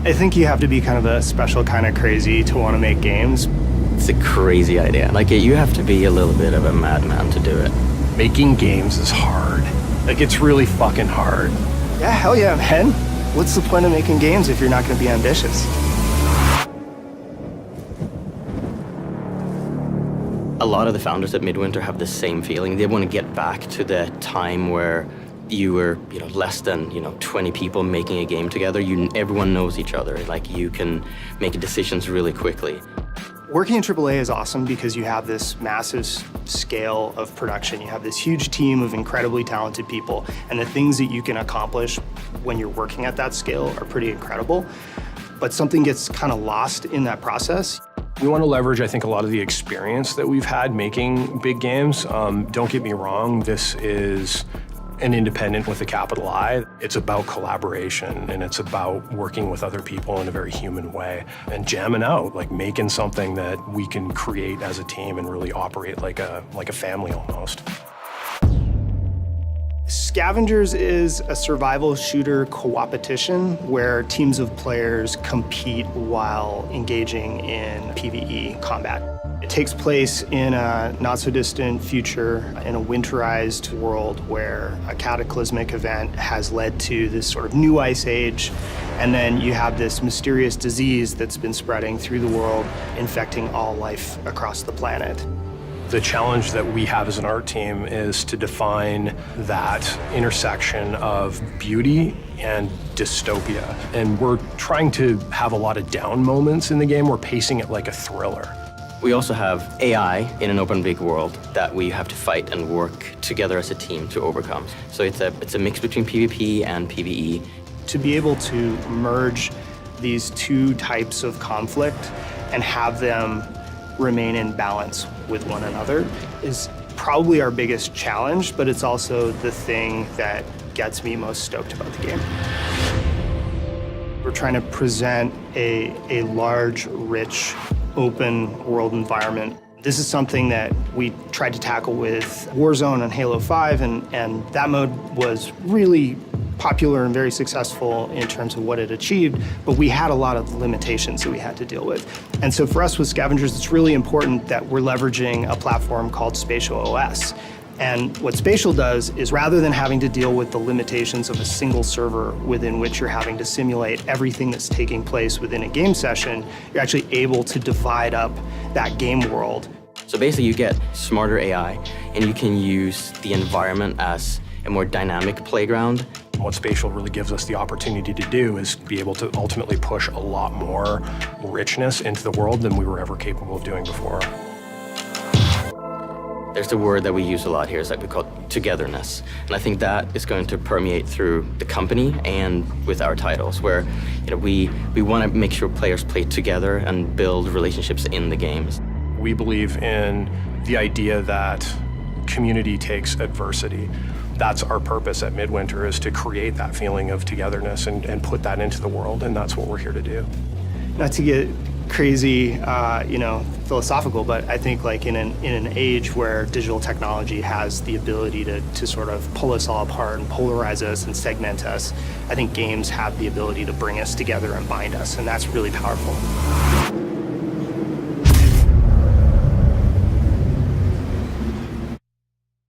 I think you have to be kind of a special kind of crazy to want to make games. It's a crazy idea. Like, you have to be a little bit of a madman to do it. Making games is hard. Like, it's really fucking hard. Yeah, hell yeah, man. What's the point of making games if you're not going to be ambitious? A lot of the founders at Midwinter have the same feeling. They want to get back to the time where you were, less than, 20 people making a game together. Everyone knows each other. Like, you can make decisions really quickly. Working in AAA is awesome because you have this massive scale of production. You have this huge team of incredibly talented people, and the things that you can accomplish when you're working at that scale are pretty incredible. But something gets kind of lost in that process. We want to leverage, I think, a lot of the experience that we've had making big games. Don't get me wrong, this is an independent with a capital I. It's about collaboration, and it's about working with other people in a very human way and jamming out, like making something that we can create as a team and really operate like a family almost. Scavengers is a survival shooter co-opetition where teams of players compete while engaging in PvE combat. It takes place in a not-so-distant future in a winterized world where a cataclysmic event has led to this sort of new ice age, and then you have this mysterious disease that's been spreading through the world, infecting all life across the planet. The challenge that we have as an art team is to define that intersection of beauty and dystopia. And we're trying to have a lot of down moments in the game. We're pacing it like a thriller. We also have AI in an open big world that we have to fight and work together as a team to overcome. So it's a mix between PvP and PvE. To be able to merge these two types of conflict and have them remain in balance with one another is probably our biggest challenge, but it's also the thing that gets me most stoked about the game. We're trying to present a large, rich, open world environment. This is something that we tried to tackle with Warzone and Halo 5, and that mode was really popular and very successful in terms of what it achieved, but we had a lot of limitations that we had to deal with. And so for us with Scavengers, it's really important that we're leveraging a platform called Spatial OS. And what Spatial does is, rather than having to deal with the limitations of a single server within which you're having to simulate everything that's taking place within a game session, you're actually able to divide up that game world. So basically you get smarter AI, and you can use the environment as a more dynamic playground. What Spatial really gives us the opportunity to do is be able to ultimately push a lot more richness into the world than we were ever capable of doing before. There's the word that we use a lot here, is that we call it togetherness. And I think that is going to permeate through the company and with our titles, where we want to make sure players play together and build relationships in the games. We believe in the idea that community takes adversity. That's our purpose at Midwinter, is to create that feeling of togetherness and put that into the world, and that's what we're here to do. Not to get crazy, philosophical, but I think like in an age where digital technology has the ability to sort of pull us all apart and polarize us and segment us, I think games have the ability to bring us together and bind us, and that's really powerful.